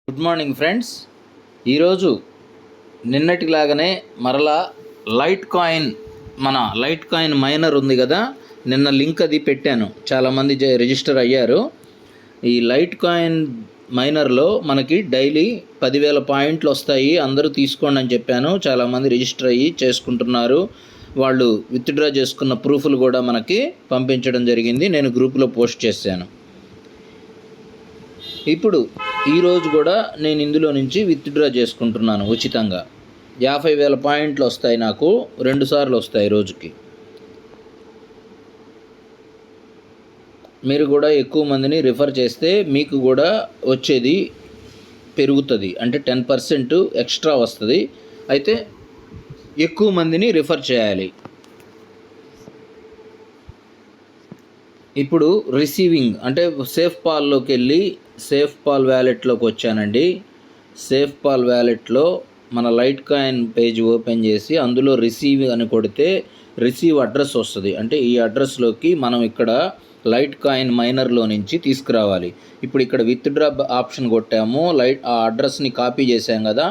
Good morning friends. ఈరోజు నిన్నటిలాగానే మరలా light coin minor ఉంది కదా, నిన్న లింక్ అది పెట్టాను, చాలామంది రిజిస్టర్ అయ్యారు. ఈ లైట్ కాయిన్ మైనర్లో మనకి డైలీ 10,000 పాయింట్లు వస్తాయి, అందరూ తీసుకోండి అని చెప్పాను. చాలామంది రిజిస్టర్ అయ్యి చేసుకుంటున్నారు. వాళ్ళు విత్డ్రా చేసుకున్న ప్రూఫ్లు కూడా మనకి పంపించడం జరిగింది, నేను గ్రూప్లో పోస్ట్ చేశాను. ఇప్పుడు ఈరోజు కూడా నేను ఇందులో నుంచి విత్డ్రా చేసుకుంటున్నాను ఉచితంగా. 50,000 పాయింట్లు వస్తాయి, నాకు 2 సార్లు వస్తాయి రోజుకి. మీరు కూడా ఎక్కువ మందిని రిఫర్ చేస్తే మీకు కూడా వచ్చేది పెరుగుతుంది, అంటే 10% ఎక్స్ట్రా వస్తుంది. అయితే ఎక్కువ మందిని రిఫర్ చేయాలి. ఇప్పుడు రిసీవింగ్ అంటే సేఫ్ పాల్లోకి వెళ్ళి సేఫ్ పాల్ వ్యాలెట్లోకి వచ్చానండి. సేఫ్ పాల్ వ్యాలెట్లో మన లైట్ కాయిన్ పేజ్ ఓపెన్ చేసి అందులో రిసీవ్ అని కొడితే రిసీవ్ అడ్రస్ వస్తుంది. అంటే ఈ అడ్రస్లోకి మనం ఇక్కడ లైట్ కాయిన్ మైనర్లో నుంచి తీసుకురావాలి. ఇప్పుడు ఇక్కడ విత్డ్రా ఆప్షన్ కొట్టాము, ఆ అడ్రస్ని కాపీ చేసాం కదా,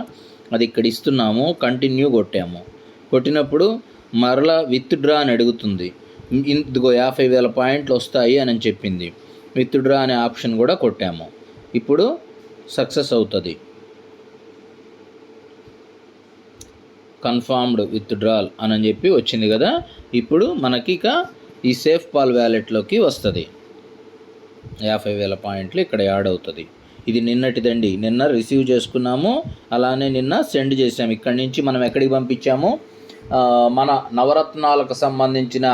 అది ఇక్కడ ఇస్తున్నాము, కంటిన్యూ కొట్టాము. కొట్టినప్పుడు మరలా విత్డ్రా అని అడుగుతుంది. ఇదిగో 50,000 పాయింట్లు వస్తాయి అని చెప్పింది. విత్డ్రా అనే ఆప్షన్ కూడా కొట్టాము. ఇప్పుడు సక్సెస్ అవుతుంది. కన్ఫర్మ్డ్ విత్డ్రాల్ అని చెప్పి వచ్చింది కదా. ఇప్పుడు మనకి ఇక ఈ సేఫ్ పాల్ వ్యాలెట్లోకి వస్తుంది. 50,000 పాయింట్లు ఇక్కడ యాడ్ అవుతుంది. ఇది నిన్నటిదండి, నిన్న రిసీవ్ చేసుకున్నాము, అలానే నిన్న సెండ్ చేసాము. ఇక్కడి నుంచి మనం ఎక్కడికి పంపించాము, మన నవరత్నాలకు సంబంధించిన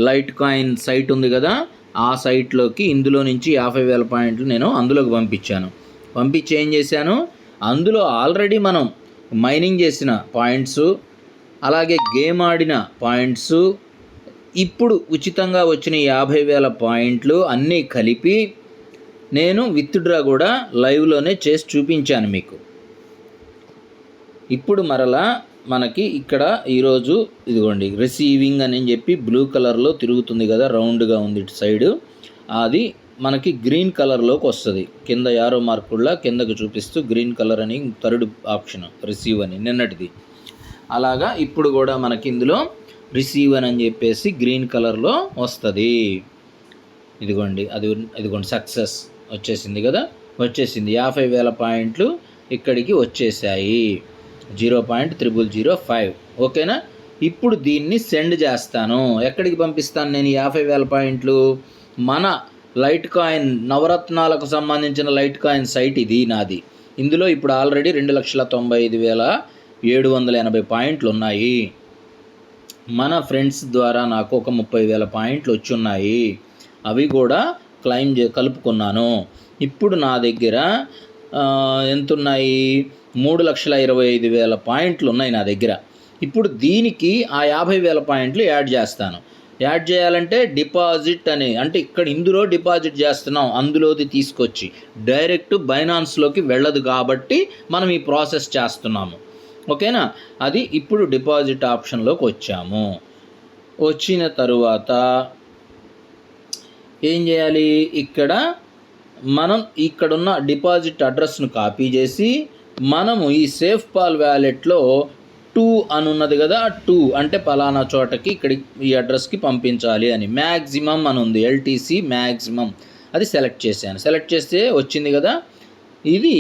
లైట్ కాయిన్ సైట్ ఉంది కదా, ఆ సైట్లోకి ఇందులో నుంచి 50,000 పాయింట్లు నేను అందులోకి పంపించాను. పంపించి ఏం చేశాను, అందులో ఆల్రెడీ మనం మైనింగ్ చేసిన పాయింట్స్, అలాగే గేమ్ ఆడిన పాయింట్స్, ఇప్పుడు ఉచితంగా వచ్చిన 50,000 పాయింట్లు అన్నీ కలిపి నేను విత్డ్రా కూడా లైవ్లోనే చేసి చూపించాను మీకు. ఇప్పుడు మరలా మనకి ఇక్కడ ఈరోజు ఇదిగోండి రిసీవింగ్ అని చెప్పి బ్లూ కలర్లో తిరుగుతుంది కదా, రౌండ్గా ఉంది ఇటు సైడు, అది మనకి గ్రీన్ కలర్లోకి వస్తుంది. కింద యారో మార్కుల్లా కిందకు చూపిస్తూ గ్రీన్ కలర్ అని థర్డ్ ఆప్షన్ రిసీవ్ అని నిన్నటిది. అలాగా ఇప్పుడు కూడా మనకి ఇందులో రిసీవ్ అని చెప్పేసి గ్రీన్ కలర్లో వస్తుంది. ఇదిగోండి ఇదిగోండి సక్సెస్ వచ్చేసింది కదా, వచ్చేసింది. 50,000 పాయింట్లు ఇక్కడికి వచ్చేసాయి. 0.0005. ఓకేనా. ఇప్పుడు దీన్ని సెండ్ చేస్తాను. ఎక్కడికి పంపిస్తాను నేను 50,000 పాయింట్లు? మన లైట్ కాయిన్ నవరత్నాలకు సంబంధించిన లైట్ కాయిన్ సైట్ ఇది నాది. ఇందులో ఇప్పుడు ఆల్రెడీ 2,95,780 పాయింట్లు ఉన్నాయి. మన ఫ్రెండ్స్ ద్వారా నాకు ఒక 30,000 పాయింట్లు వచ్చున్నాయి, అవి కూడా క్లెయిమ్ కలుపుకున్నాను. ఇప్పుడు నా దగ్గర ఎంతున్నాయి, 3,25,000 పాయింట్లు ఉన్నాయి నా దగ్గర. ఇప్పుడు దీనికి ఆ 50,000 పాయింట్లు యాడ్ చేస్తాను. యాడ్ చేయాలంటే డిపాజిట్ అని, అంటే ఇక్కడ ఇందులో డిపాజిట్ చేస్తున్నాం, అందులోది తీసుకొచ్చి డైరెక్ట్ బైనాన్స్లోకి వెళ్ళదు కాబట్టి మనం ఈ ప్రాసెస్ చేస్తున్నాము. ఓకేనా. అది ఇప్పుడు డిపాజిట్ ఆప్షన్లోకి వచ్చాము. వచ్చిన తరువాత ఏం చేయాలి, ఇక్కడ మనం ఇక్కడున్న డిపాజిట్ అడ్రస్ను కాపీ చేసి మనము ఈ సేఫ్ పాల్ వ్యాలెట్లో 2 అని ఉన్నది కదా, 2 అంటే పలానా చోటకి ఇక్కడ ఈ అడ్రస్కి పంపించాలి అని మ్యాక్సిమం అని ఉంది, LTC మ్యాక్సిమం, అది సెలెక్ట్ చేశాను. సెలెక్ట్ చేస్తే వచ్చింది కదా. ఇది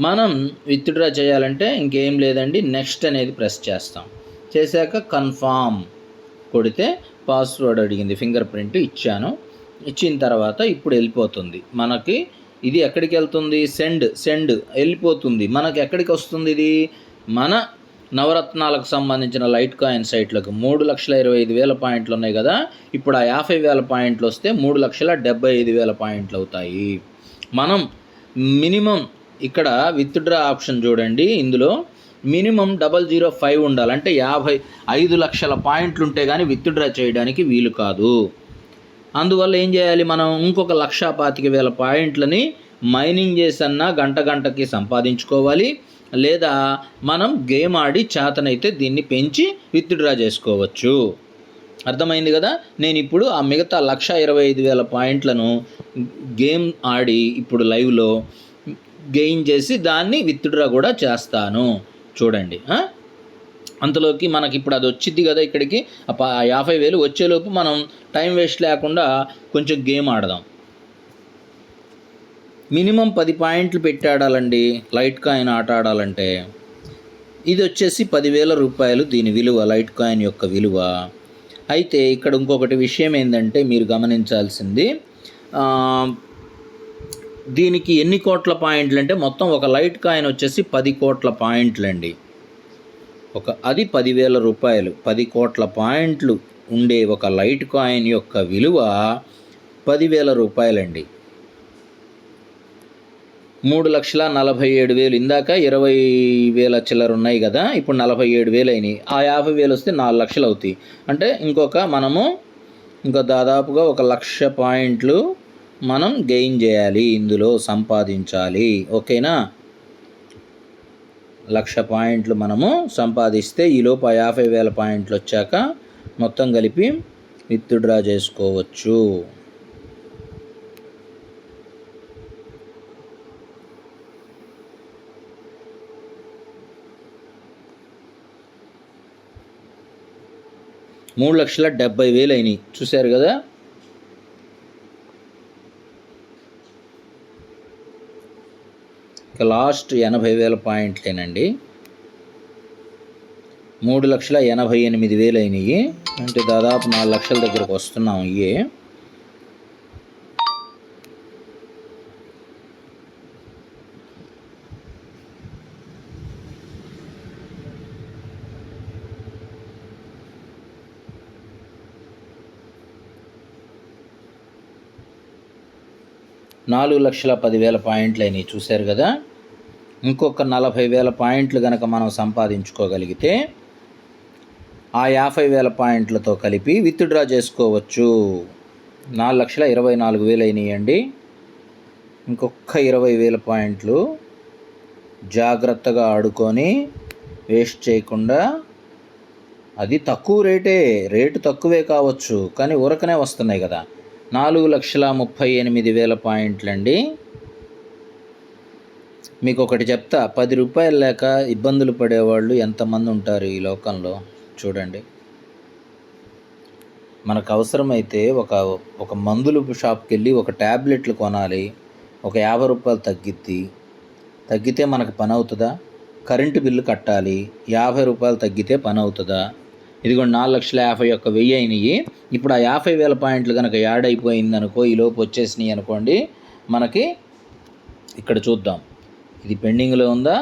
మనం విత్డ్రా చేయాలంటే ఇంకేం లేదండి, నెక్స్ట్ అనేది ప్రెస్ చేస్తాం. చేశాక కన్ఫామ్ కొడితే పాస్వర్డ్ అడిగింది, ఫింగర్ ప్రింట్ ఇచ్చాను. ఇచ్చిన తర్వాత ఇప్పుడు వెళ్ళిపోతుంది మనకి. ఇది ఎక్కడికి వెళ్తుంది, సెండ్ వెళ్ళిపోతుంది. మనకి ఎక్కడికి వస్తుంది ఇది, మన నవరత్నాలకు సంబంధించిన లైట్ కాయిన్ సైట్లకు. 3,25,000 పాయింట్లు ఉన్నాయి కదా, ఇప్పుడు ఆ 50,000 పాయింట్లు వస్తే 3,75,000 పాయింట్లు అవుతాయి. మనం మినిమం ఇక్కడ విత్డ్రా ఆప్షన్ చూడండి, ఇందులో మినిమం 005 ఉండాలి, అంటే 55 లక్షల పాయింట్లు ఉంటే కానీ విత్డ్రా చేయడానికి వీలు కాదు. అందువల్ల ఏం చేయాలి, మనం ఇంకొక 1,25,000 పాయింట్లని మైనింగ్ చేసన్నా గంటకి సంపాదించుకోవాలి, లేదా మనం గేమ్ ఆడి చేతనైతే దీన్ని పెంచి విత్డ్రా చేసుకోవచ్చు. అర్థమైంది కదా. నేను ఇప్పుడు ఆ మిగతా 1,25,000 పాయింట్లను గేమ్ ఆడి ఇప్పుడు లైవ్లో గెయిన్ చేసి దాన్ని విత్డ్రా కూడా చేస్తాను. చూడండి, అంతలోకి మనకి ఇప్పుడు అది వచ్చింది కదా ఇక్కడికి, 50,000 వచ్చేలోపు మనం టైం వేస్ట్ లేకుండా కొంచెం గేమ్ ఆడదాం. మినిమం 10 పాయింట్లు పెట్టి ఆడాలండి లైట్ కాయిన్ ఆట ఆడాలంటే. ఇది వచ్చేసి 10,000 రూపాయలు దీని విలువ, లైట్ కాయిన్ యొక్క విలువ. అయితే ఇక్కడ ఇంకొకటి విషయం ఏంటంటే మీరు గమనించాల్సింది, దీనికి ఎన్ని కోట్ల పాయింట్లు అంటే మొత్తం ఒక లైట్ కాయిన్ వచ్చేసి 10 కోట్ల పాయింట్లు అండి. అది 10,000 రూపాయలు. 10 కోట్ల పాయింట్లు ఉండే ఒక లైట్ కాయిన్ యొక్క విలువ 10,000 రూపాయలండి. 3,47,000 ఇందాక 20,000 చిల్లర ఉన్నాయి కదా, ఇప్పుడు 47,000 అయినాయి. ఆ 50,000 వస్తే 4 లక్షలు అవుతాయి. అంటే ఇంకో దాదాపుగా 1,00,000 పాయింట్లు మనం గెయిన్ చేయాలి, ఇందులో సంపాదించాలి. ఓకేనా? 1,00,000 పాయింట్లు మనము సంపాదిస్తే ఈలోపు 50,000 పాయింట్లు వచ్చాక మొత్తం కలిపి విత్డ్రా చేసుకోవచ్చు. $3,70,000 అయినాయి. చూశారు కదా. ఇక లాస్ట్ 80,000 పాయింట్లేనండి. 3,88,000 అయినాయి. అంటే దాదాపు 4 లక్షల దగ్గరకు వస్తున్నాం. ఇయే 4,10,000 పాయింట్లు అయినాయి. చూశారు కదా. ఇంకొక 40,000 పాయింట్లు కనుక మనం సంపాదించుకోగలిగితే ఆ 50,000 పాయింట్లతో కలిపి విత్డ్రా చేసుకోవచ్చు. 4,24,000 అయినాయండి. ఇంకొక 20,000 పాయింట్లు జాగ్రత్తగా ఆడుకొని వేస్ట్ చేయకుండా, అది తక్కువ రేటు తక్కువే కావచ్చు కానీ ఊరకనే వస్తున్నాయి కదా. 4,38,000 పాయింట్లండి. మీకు ఒకటి చెప్తా, 10 రూపాయలు లేక ఇబ్బందులు పడేవాళ్ళు ఎంతమంది ఉంటారు ఈ లోకంలో. చూడండి, మనకు అవసరమైతే ఒక మందుల షాప్కి వెళ్ళి ఒక ట్యాబ్లెట్లు కొనాలి, ఒక 50 రూపాయలు తగ్గితే మనకు పని అవుతుందా? కరెంటు బిల్లు కట్టాలి, 50 రూపాయలు తగ్గితే పని అవుతుందా? ఇదిగోండి 4,51,000 అయినాయి. ఇప్పుడు ఆ 50,000 పాయింట్లు కనుక యాడ్ అయిపోయింది అనుకో, ఈ లోపు వచ్చేసినాయి అనుకోండి, మనకి ఇక్కడ చూద్దాం, ఇది పెండింగ్లో ఉందా,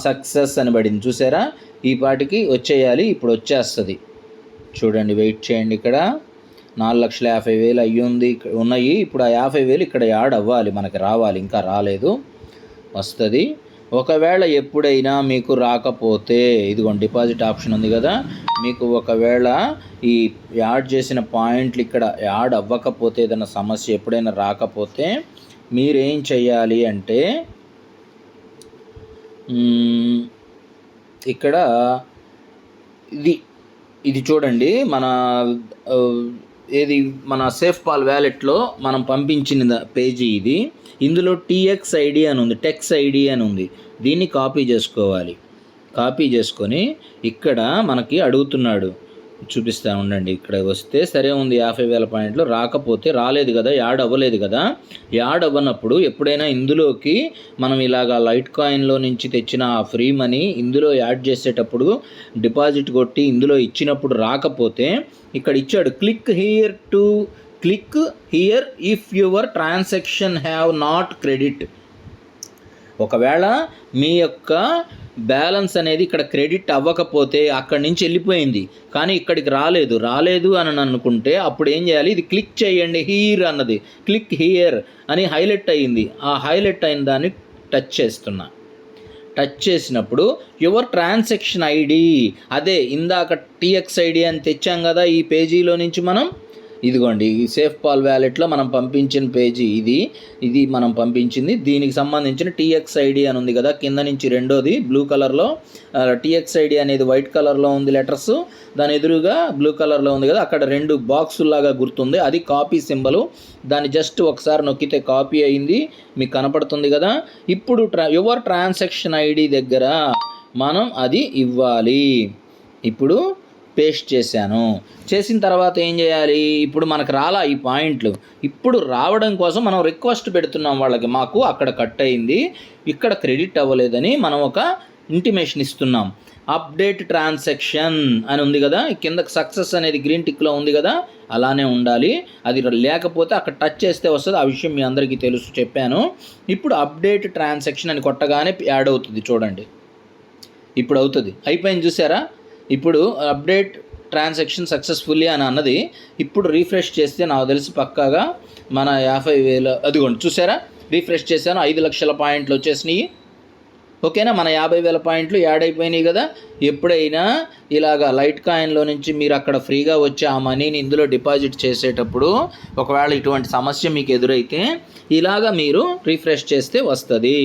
సక్సెస్ అని పడింది. చూసారా, ఈ పాటికి వచ్చేయాలి. ఇప్పుడు వచ్చేస్తుంది. చూడండి, వెయిట్ చేయండి. ఇక్కడ 4,50,000 ఉన్నాయి. ఇప్పుడు ఆ 50,000 ఇక్కడ యాడ్ అవ్వాలి, మనకి రావాలి. ఇంకా రాలేదు, వస్తుంది. ఒకవేళ ఎప్పుడైనా మీకు రాకపోతే, ఇదిగోండి డిపాజిట్ ఆప్షన్ ఉంది కదా, మీకు ఒకవేళ ఈ యాడ్ చేసిన పాయింట్లు ఇక్కడ యాడ్ అవ్వకపోతే, ఏదైనా సమస్య ఎప్పుడైనా రాకపోతే మీరేం చేయాలి అంటే, ఇక్కడ ఇది చూడండి, మన సేఫ్ పాల్ వ్యాలెట్లో మనం పంపించిన పేజీ ఇది. ఇందులో TXID అని ఉంది, టెక్స్ ఐడి అని ఉంది. దీన్ని కాపీ చేసుకోవాలి. కాపీ చేసుకొని ఇక్కడ మనకి అడుగుతున్నాడు, చూపిస్తా ఉండండి. ఇక్కడ వస్తే సరే ఉంది 50,000 పాయింట్లు, రాకపోతే రాలేదు కదా, యాడ్ అవ్వలేదు కదా. యాడ్ అవ్వనప్పుడు ఎప్పుడైనా ఇందులోకి మనం ఇలాగా లైట్ కాయిన్లో నుంచి తెచ్చిన ఆ ఫ్రీ మనీ ఇందులో యాడ్ చేసేటప్పుడు డిపాజిట్ కొట్టి ఇందులో ఇచ్చినప్పుడు రాకపోతే, ఇక్కడ ఇచ్చాడు click here if your transaction have not credit. ఒకవేళ మీ యొక్క బ్యాలెన్స్ అనేది ఇక్కడ క్రెడిట్ అవ్వకపోతే అక్కడి నుంచి వెళ్ళిపోయింది, కానీ ఇక్కడికి రాలేదు అని అనుకుంటే అప్పుడు ఏం చేయాలి, ఇది క్లిక్ చేయండి. హియర్ అన్నది క్లిక్ హియర్ అని హైలైట్ అయ్యింది. ఆ హైలైట్ అయిన దాన్ని టచ్ చేసినప్పుడు యువర్ ట్రాన్సాక్షన్ ఐడి, అదే ఇందాక TXID అని తెచ్చాం కదా ఈ పేజీలో నుంచి మనం, ఇదిగోండి ఈ సేఫ్ పాల్ వ్యాలెట్లో మనం పంపించిన పేజీ ఇది మనం పంపించింది. దీనికి సంబంధించిన TXID అని ఉంది కదా, కింద నుంచి రెండోది బ్లూ కలర్లో TXID అనేది వైట్ కలర్లో ఉంది లెటర్స్, దాని ఎదురుగా బ్లూ కలర్లో ఉంది కదా, అక్కడ 2 బాక్సుల్లాగా గుర్తుంది, అది కాపీ సింబలు. దాన్ని జస్ట్ ఒకసారి నొక్కితే కాపీ అయింది, మీకు కనపడుతుంది కదా. ఇప్పుడు యువర్ ట్రాన్సాక్షన్ ID దగ్గర మనం అది ఇవ్వాలి. ఇప్పుడు పేస్ట్ చేసిన తర్వాత ఏం చేయాలి, ఇప్పుడు మనకు రాలా ఈ పాయింట్లు. ఇప్పుడు రావడం కోసం మనం రిక్వెస్ట్ పెడుతున్నాం వాళ్ళకి, మాకు అక్కడ కట్ అయింది, ఇక్కడ క్రెడిట్ అవ్వలేదని మనం ఒక ఇంటిమేషన్ ఇస్తున్నాం. అప్డేట్ ట్రాన్సాక్షన్ అని ఉంది కదా, కిందకి సక్సెస్ అనేది గ్రీన్ టిక్లో ఉంది కదా, అలానే ఉండాలి. అది లేకపోతే అక్కడ టచ్ చేస్తే వస్తుంది, ఆ విషయం మీ అందరికీ తెలుసు, చెప్పాను. ఇప్పుడు అప్డేట్ ట్రాన్సాక్షన్ అని కొట్టగానే యాడ్ అవుతుంది, చూడండి ఇప్పుడు అవుతుంది, అయిపోయింది చూసారా. ఇప్పుడు అప్డేట్ ట్రాన్సాక్షన్ సక్సెస్ఫుల్లీ అని అన్నది. ఇప్పుడు రీఫ్రెష్ చేస్తే నాకు తెలిసి పక్కాగా మన 50,000, అదిగోండి చూసారా, రీఫ్రెష్ చేశాను, 5 లక్షల పాయింట్లు వచ్చేసినాయి. ఓకేనా, మన 50,000 పాయింట్లు యాడ్ అయిపోయినాయి కదా. ఎప్పుడైనా ఇలాగా లైట్ కాయిన్లో నుంచి మీరు అక్కడ ఫ్రీగా వచ్చే ఆ మనీని ఇందులో డిపాజిట్ చేసేటప్పుడు ఒకవేళ ఇటువంటి సమస్య మీకు ఎదురైతే ఇలాగా మీరు రీఫ్రెష్ చేస్తే వస్తుంది.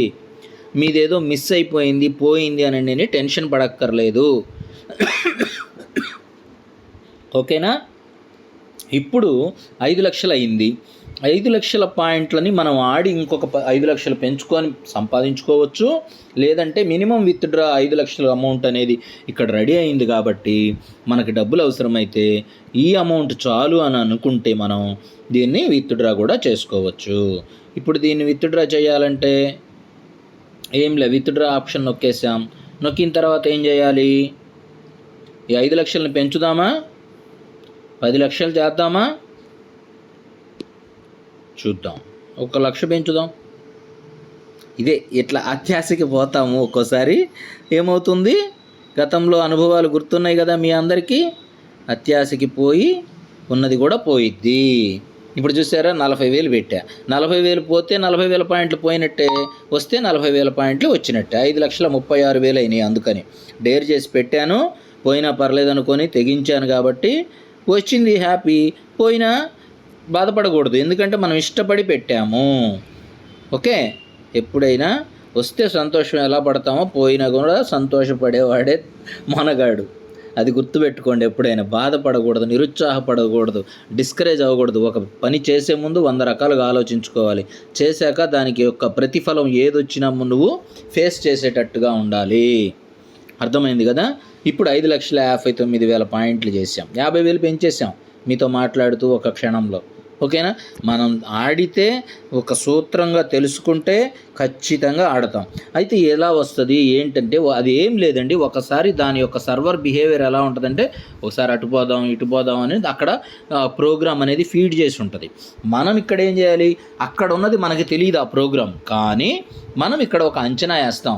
మీదేదో మిస్ అయిపోయింది పోయింది అని నేను టెన్షన్ పడక్కర్లేదు. ఓకేనా, ఇప్పుడు 5 లక్షలు అయింది. 5 లక్షల పాయింట్లని మనం ఆడి ఇంకొక 5 లక్షలు పెంచుకొని సంపాదించుకోవచ్చు. లేదంటే మినిమం విత్డ్రా 5 లక్షల అమౌంట్ అనేది ఇక్కడ రెడీ అయింది కాబట్టి మనకి డబ్బులు అవసరమైతే ఈ అమౌంట్ చాలు అని అనుకుంటే మనం దీన్ని విత్డ్రా కూడా చేసుకోవచ్చు. ఇప్పుడు దీన్ని విత్డ్రా చేయాలంటే ఏం లే, విత్డ్రా ఆప్షన్ నొక్కేసాం. నొక్కిన తర్వాత ఏం చేయాలి, ఈ 5 లక్షలను పెంచుదామా, 10 లక్షలు చేద్దామా, చూద్దాం, 1 లక్ష పెంచుదాం. ఇదే ఇట్లా అత్యాశకి పోతాము. ఒక్కోసారి ఏమవుతుంది, గతంలో అనుభవాలు గుర్తున్నాయి కదా మీ అందరికీ, అత్యాశకి పోయి ఉన్నది కూడా పోయిద్ది. ఇప్పుడు చూసారా, 40,000 పెట్టా, 40,000 పోతే 40,000 పాయింట్లు పోయినట్టే, వస్తే 40,000 పాయింట్లు వచ్చినట్టే. 5,36,000 అయినాయి. అందుకని డేర్ చేసి పెట్టాను, పోయినా పర్లేదు అనుకొని తెగించాను కాబట్టి వచ్చింది హ్యాపీ, పోయినా బాధపడకూడదు, ఎందుకంటే మనం ఇష్టపడి పెట్టాము. ఓకే, ఎప్పుడైనా వస్తే సంతోషం ఎలా పడతామో పోయినా కూడా సంతోషపడేవాడే మనగాడు. అది గుర్తుపెట్టుకోండి. ఎప్పుడైనా బాధపడకూడదు, నిరుత్సాహపడకూడదు, డిస్కరేజ్ అవ్వకూడదు. ఒక పని చేసే ముందు 100 రకాలుగా ఆలోచించుకోవాలి. చేశాక దానికి యొక్క ప్రతిఫలం ఏదొచ్చినా నువ్వు ఫేస్ చేసేటట్టుగా ఉండాలి. అర్థమైంది కదా. ఇప్పుడు 5,59,000 పాయింట్లు చేసాం, 50,000 పెంచేసాం మీతో మాట్లాడుతూ ఒక క్షణంలో. ఓకేనా, మనం ఆడితే ఒక సూత్రంగా తెలుసుకుంటే ఖచ్చితంగా ఆడతాం. అయితే ఎలా వస్తుంది ఏంటంటే, అది ఏం లేదండి, ఒకసారి దాని యొక్క సర్వర్ బిహేవియర్ ఎలా ఉంటుందంటే, ఒకసారి అటుపోదాం ఇటుపోదాం అనేది అక్కడ ప్రోగ్రామ్ అనేది ఫీడ్ చేసి ఉంటుంది. మనం ఇక్కడ ఏం చేయాలి, అక్కడ ఉన్నది మనకి తెలియదు ఆ ప్రోగ్రామ్, కానీ మనం ఇక్కడ ఒక అంచనా వేస్తాం.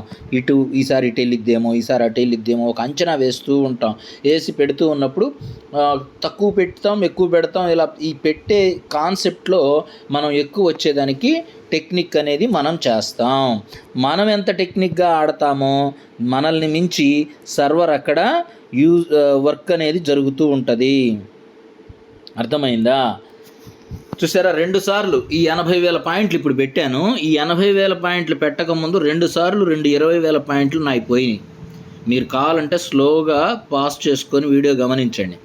ఈసారి ఇటు వెళ్ళిద్దేమో, ఈసారి అటు వెళ్ళిద్దేమో, ఒక అంచనా వేస్తూ ఉంటాం. వేసి పెడుతూ ఉన్నప్పుడు తక్కువ పెడతాం, ఎక్కువ పెడతాం. ఇలా ఈ పెట్టే కాన్సెప్ట్లో మనం ఎక్కువ వచ్చేదానికి టెక్నిక్ అనేది మనం చేస్తాం. మనం ఎంత టెక్నిక్గా ఆడతామో మనల్ని మించి సర్వర్ అక్కడ వర్క్ అనేది జరుగుతూ ఉంటుంది. అర్థమైందా. చూసారా, 2 సార్లు ఈ 80,000 పాయింట్లు ఇప్పుడు పెట్టాను. ఈ 80,000 పాయింట్లు పెట్టకముందు 2 సార్లు 20,000 పాయింట్లు నాకు పోయినాయి. మీరు కావాలంటే స్లోగా పాస్ చేసుకొని వీడియో గమనించండి.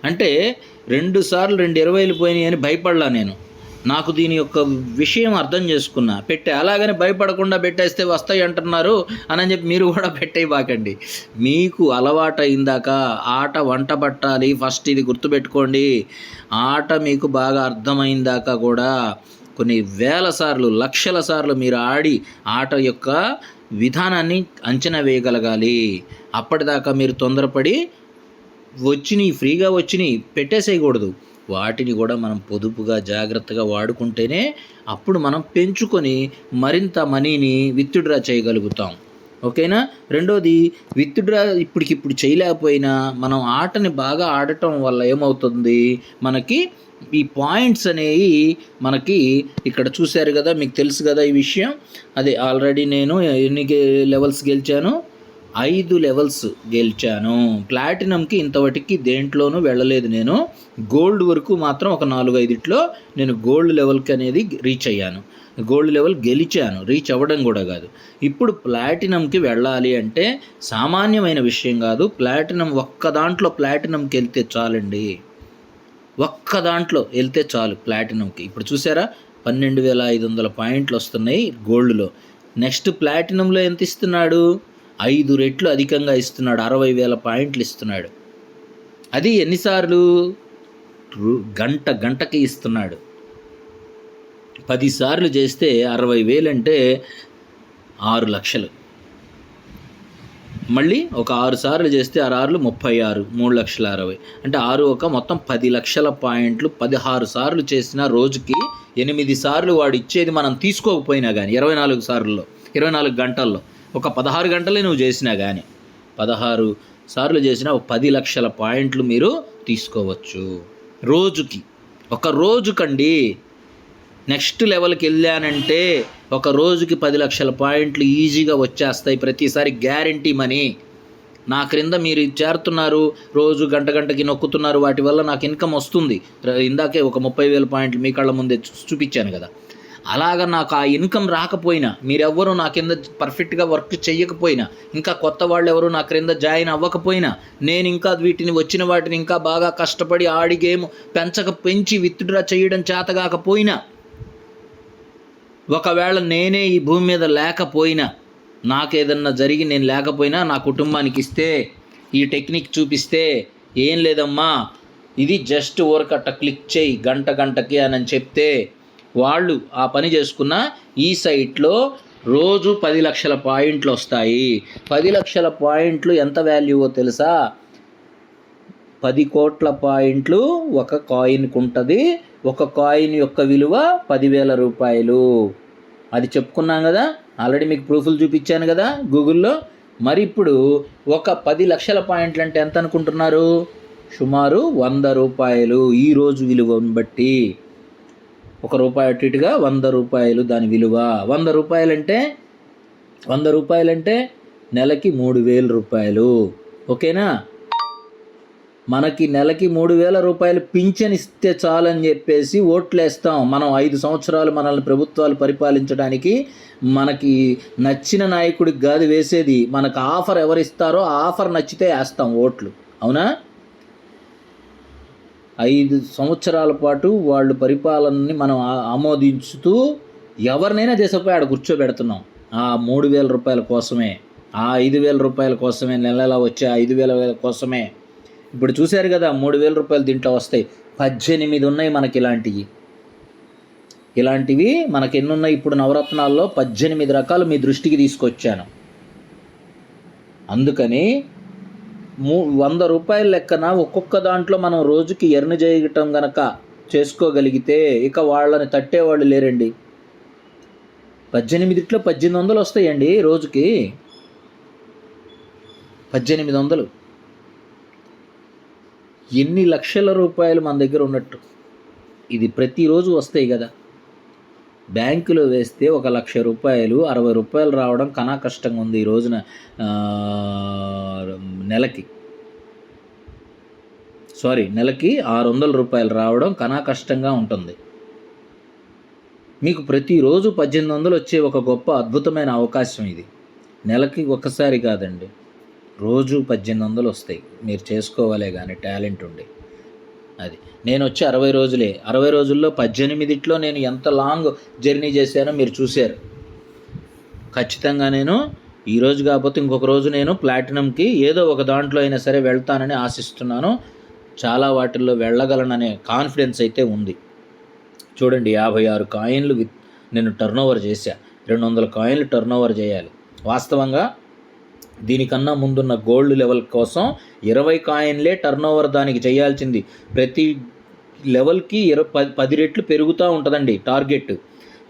అంటే 2 సార్లు 20,000 పోయినాయి అని భయపడలా నేను. నాకు దీని యొక్క విషయం అర్థం చేసుకున్నా, పెట్టే. అలాగని భయపడకుండా పెట్టేస్తే వస్తాయి అంటున్నారు అని చెప్పి మీరు కూడా పెట్టేయబాకండి. మీకు అలవాటు అయిందాక ఆట వంట పట్టాలి. ఫస్ట్ ఇది గుర్తుపెట్టుకోండి, ఆట మీకు బాగా అర్థమైందాక కూడా కొన్ని వేల సార్లు, లక్షల సార్లు మీరు ఆడి ఆట యొక్క విధానాన్ని అంచనా వేయగలగాలి. అప్పటిదాకా మీరు తొందరపడి వచ్చినాయి, ఫ్రీగా వచ్చినాయి పెట్టేసేయకూడదు. వాటిని కూడా మనం పొదుపుగా జాగ్రత్తగా వాడుకుంటేనే అప్పుడు మనం పెంచుకొని మరింత మనీని విత్డ్రా చేయగలుగుతాం. ఓకేనా. రెండోది, విత్డ్రా ఇప్పటికిప్పుడు చేయలేకపోయినా మనం ఆటని బాగా ఆడటం వల్ల ఏమవుతుంది, మనకి ఈ పాయింట్స్ అనేవి మనకి ఇక్కడ చూశారు కదా, మీకు తెలుసు కదా ఈ విషయం. అదే ఆల్రెడీ నేను ఎన్ని లెవెల్స్ గెలిచాను, 5 లెవెల్స్ గెలిచాను. ప్లాటినంకి ఇంతవరకు దేంట్లోనూ వెళ్ళలేదు నేను. గోల్డ్ వరకు మాత్రం ఒక 4-5 నేను గోల్డ్ లెవెల్కి అనేది రీచ్ అయ్యాను. గోల్డ్ లెవెల్ గెలిచాను, రీచ్ అవ్వడం కూడా కాదు. ఇప్పుడు ప్లాటినంకి వెళ్ళాలి అంటే సామాన్యమైన విషయం కాదు. ఒక్క దాంట్లో ప్లాటినంకి వెళ్తే చాలండి. ఒక్క దాంట్లో వెళ్తే చాలు ప్లాటినంకి. ఇప్పుడు చూసారా 12,500 పాయింట్లు వస్తున్నాయి గోల్డ్లో. నెక్స్ట్ ప్లాటినంలో ఎంత ఇస్తున్నాడు? 5 రెట్లు అధికంగా ఇస్తున్నాడు. 60,000 పాయింట్లు ఇస్తున్నాడు. అది ఎన్నిసార్లు? గంటకి ఇస్తున్నాడు. 10 సార్లు చేస్తే 60,000 అంటే 6 లక్షలు. మళ్ళీ ఒక 6 సార్లు చేస్తే 6 36, 3,60,000 అంటే 6 మొత్తం 10 లక్షల పాయింట్లు. 16 సార్లు చేసిన రోజుకి 8 సార్లు వాడు ఇచ్చేది మనం తీసుకోకపోయినా కానీ 24 గంటల్లో ఒక 16 గంటలే నువ్వు చేసినా కానీ 16 సార్లు చేసినా 10 లక్షల పాయింట్లు మీరు తీసుకోవచ్చు రోజుకి. ఒక రోజుకండి. నెక్స్ట్ లెవెల్కి వెళ్ళానంటే ఒక రోజుకి 10 లక్షల పాయింట్లు ఈజీగా వచ్చేస్తాయి ప్రతిసారి, గ్యారంటీ మనీ. నా క్రింద మీరు చేరుతున్నారు, రోజు గంటకి నొక్కుతున్నారు, వాటి వల్ల నాకు ఇన్కమ్ వస్తుంది. ఇందాకే ఒక 30,000 పాయింట్లు మీ కళ్ళ ముందే చూపించాను కదా. అలాగా నాకు ఆ ఇన్కమ్ రాకపోయినా, మీరెవ్వరూ నా కింద పర్ఫెక్ట్గా వర్క్ చేయకపోయినా, ఇంకా కొత్త వాళ్ళు ఎవరు నా క్రింద జాయిన్ అవ్వకపోయినా, నేను ఇంకా వచ్చిన వాటిని ఇంకా బాగా కష్టపడి ఆడి గేమ్ పెంచి విత్డ్రా చేయడం చేతగాకపోయినా, ఒకవేళ నేనే ఈ భూమి మీద లేకపోయినా, నాకేదన్నా జరిగి నేను లేకపోయినా నా కుటుంబానికి ఇస్తే, ఈ టెక్నిక్ చూపిస్తే, ఏం లేదమ్మా ఇది జస్ట్ ఊరకట్ట క్లిక్ చేయి గంటకి అని చెప్తే, వాళ్ళు ఆ పని చేసుకున్న ఈ సైట్లో రోజు 10 లక్షల పాయింట్లు వస్తాయి. 10 లక్షల పాయింట్లు ఎంత వాల్యూవో తెలుసా? 10 కోట్ల పాయింట్లు ఒక కాయిన్కి ఉంటుంది. ఒక కాయిన్ యొక్క విలువ 10,000 రూపాయలు. అది చెప్పుకున్నాం కదా, ఆల్రెడీ మీకు ప్రూఫ్లు చూపించాను కదా గూగుల్లో. మరి ఇప్పుడు ఒక 10 లక్షల పాయింట్లు అంటే ఎంత అనుకుంటున్నారు? సుమారు 100 రూపాయలు ఈరోజు విలువను బట్టి. ₹1 అటు ఇటుగా 100 రూపాయలు దాని విలువ. 100 రూపాయలంటే నెలకి 3,000 రూపాయలు. ఓకేనా? మనకి నెలకి 3,000 రూపాయలు పింఛన్ ఇస్తే చాలని చెప్పేసి ఓట్లేస్తాం. మనం 5 సంవత్సరాలు మనల్ని ప్రభుత్వాలు పరిపాలించడానికి మనకి నచ్చిన నాయకుడికి కాదు వేసేది. మనకు ఆఫర్ ఎవరిస్తారో ఆ ఆఫర్ నచ్చితే వేస్తాం ఓట్లు. అవునా? 5 సంవత్సరాల పాటు వాళ్ళు పరిపాలనని మనం ఆమోదించుతూ ఎవరినైనా దేశపోయి ఆడ కూర్చోబెడుతున్నాం. ఆ 3,000 రూపాయల కోసమే, ఆ 5,000 రూపాయల కోసమే, నెలలా వచ్చే 5,000 కోసమే. ఇప్పుడు చూశారు కదా 3,000 రూపాయలు దీంట్లో వస్తాయి. 18 ఉన్నాయి మనకి ఇలాంటివి మనకి ఎన్ని ఉన్నాయి? ఇప్పుడు నవరత్నాల్లో 18 రకాలు మీ దృష్టికి తీసుకొచ్చాను. అందుకని 100 రూపాయల లెక్కన ఒక్కొక్క దాంట్లో మనం రోజుకి ఎర్న్ చేయటం గనక చేసుకోగలిగితే ఇక వాళ్ళని తట్టేవాళ్ళు లేరండి. 18 1800 వస్తాయండి రోజుకి. 1800 ఎన్ని లక్షల రూపాయలు మన దగ్గర ఉన్నట్టు. ఇది ప్రతిరోజు వస్తాయి కదా. బ్యాంకులో వేస్తే 1,00,000 రూపాయలు, 60 రూపాయలు రావడం కనా కష్టంగా ఉంది ఈ రోజున. నెలకి 600 రూపాయలు రావడం కనా కష్టంగా ఉంటుంది. మీకు ప్రతిరోజు 1800 వచ్చే ఒక గొప్ప అద్భుతమైన అవకాశం ఇది. నెలకి ఒక్కసారి కాదండి, రోజు 1800 వస్తాయి. మీరు చేసుకోవాలే కానీ టాలెంట్ ఉండి. అది నేను వచ్చి 60 రోజులే. 60 రోజుల్లో 18 నేను ఎంత లాంగ్ జర్నీ చేశానో మీరు చూశారు. ఖచ్చితంగా నేను ఈరోజు కాకపోతే ఇంకొక రోజు నేను ప్లాటినంకి ఏదో ఒక దాంట్లో అయినా సరే వెళ్తానని ఆశిస్తున్నాను. చాలా వాటిల్లో వెళ్ళగలననే కాన్ఫిడెన్స్ అయితే ఉంది. చూడండి 56 కాయిన్లు నేను టర్నోవర్ చేశా. 200 కాయిన్లు టర్నోవర్ చేయాలి. వాస్తవంగా దీనికన్నా ముందున్న గోల్డ్ లెవెల్ కోసం 20 కాయిన్లే టర్నోవర్ దానికి చేయాల్సింది. ప్రతి లెవెల్కి 10 రెట్లు పెరుగుతూ ఉంటుందండి టార్గెట్.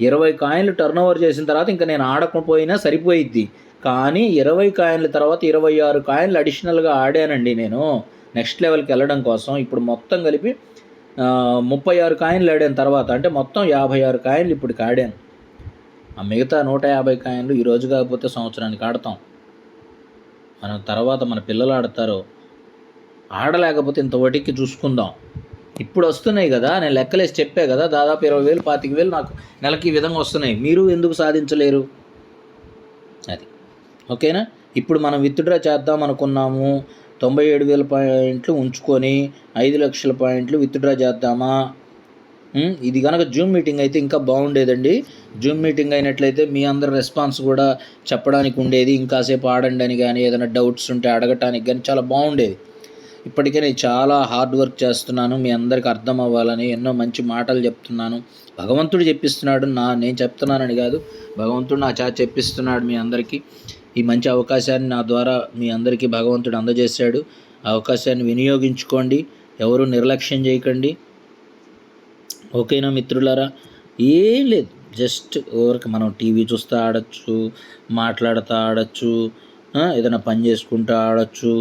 20 కాయిన్లు టర్నోవర్ చేసిన తర్వాత ఇంకా నేను ఆడకపోయినా సరిపోయిద్ది. కానీ 20 కాయిన్ల తర్వాత 26 కాయిన్లు అడిషనల్గా ఆడానండి నేను నెక్స్ట్ లెవెల్కి వెళ్ళడం కోసం. ఇప్పుడు మొత్తం కలిపి 36 కాయిన్లు ఆడాను తర్వాత, అంటే మొత్తం 56 కాయిన్లు ఇప్పటికి ఆడాను. ఆ మిగతా 150 కాయిన్లు ఈరోజు కాకపోతే సంవత్సరానికి ఆడతాం. మనం తర్వాత మన పిల్లలు ఆడతారు, ఆడలేకపోతే ఇంత వడ్డీకి చూసుకుందాం. ఇప్పుడు వస్తున్నాయి కదా, నేను లెక్కలేసి చెప్పే కదా, దాదాపు 20,000 25,000 నాకు నెలకి ఈ విధంగా వస్తున్నాయి. మీరు ఎందుకు సాధించలేరు? అది ఓకేనా. ఇప్పుడు మనం విత్డ్రా చేద్దాం అనుకున్నాము, 97,000 పాయింట్లు ఉంచుకొని 5,00,000 పాయింట్లు విత్డ్రా చేద్దామా? ఇది కనుక జూమ్ మీటింగ్ అయితే ఇంకా బాగుండేదండి. జూమ్ మీటింగ్ అయినట్లయితే మీ అందరి రెస్పాన్స్ కూడా చెప్పడానికి ఉండేది, ఇంకాసేపు ఆడండి అని కానీ, ఏదైనా డౌట్స్ ఉంటే అడగటానికి కానీ చాలా బాగుండేది. ఇప్పటికే నేను చాలా హార్డ్ వర్క్ చేస్తున్నాను, మీ అందరికి అర్థం అవ్వాలని ఎన్నో మంచి మాటలు చెప్తున్నాను. భగవంతుడు చెప్పిస్తున్నాడు, నేను చెప్తున్నానని కాదు, భగవంతుడు నా చేత చెప్పిస్తున్నాడు మీ అందరికీ. ఈ మంచి అవకాశాన్ని నా ద్వారా మీ అందరికీ భగవంతుడు అందజేశాడు. ఆ అవకాశాన్ని వినియోగించుకోండి, ఎవరు నిర్లక్ష్యం చేయకండి. ఓకేనా మిత్రులారా. ఏం లేదు, జస్ట్ ఊరికి మనం టీవీ చూస్తూ ఆడచ్చు, మాట్లాడుతూ ఆడచ్చు, ఏదైనా పని చేసుకుంటూ ఆడచ్చు.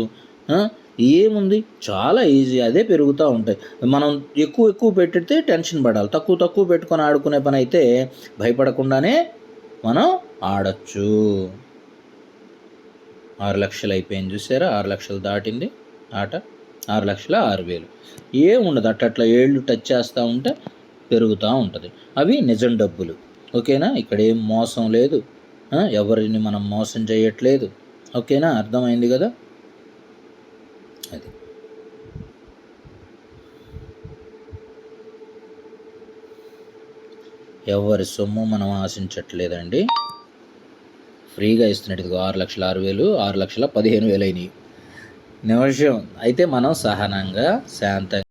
ఏముంది, చాలా ఈజీ, అదే పెరుగుతూ ఉంటాయి. మనం ఎక్కువ పెట్టితే టెన్షన్ పడాలి, తక్కువ పెట్టుకొని ఆడుకునే పని అయితే భయపడకుండానే మనం ఆడచ్చు. 6 లక్షలు అయిపోయింది చూసారా, 6 లక్షలు దాటింది ఆట. 6,06,000 ఏముండదు, అట్లా ఏళ్ళు టచ్ చేస్తూ ఉంటే పెరుగుతూ ఉంటుంది. అవి నిజం డబ్బులు. ఓకేనా, ఇక్కడ ఏం మోసం లేదు, ఎవరిని మనం మోసం చేయట్లేదు. ఓకేనా, అర్థమైంది కదా. అది ఎవరి సొమ్ము మనం ఆశించట్లేదండి, ఫ్రీగా ఇస్తున్నట్టు. 6,06,000 6,15,000 అయినాయి నిమిషం. అయితే మనం సహనంగా శాంతంగా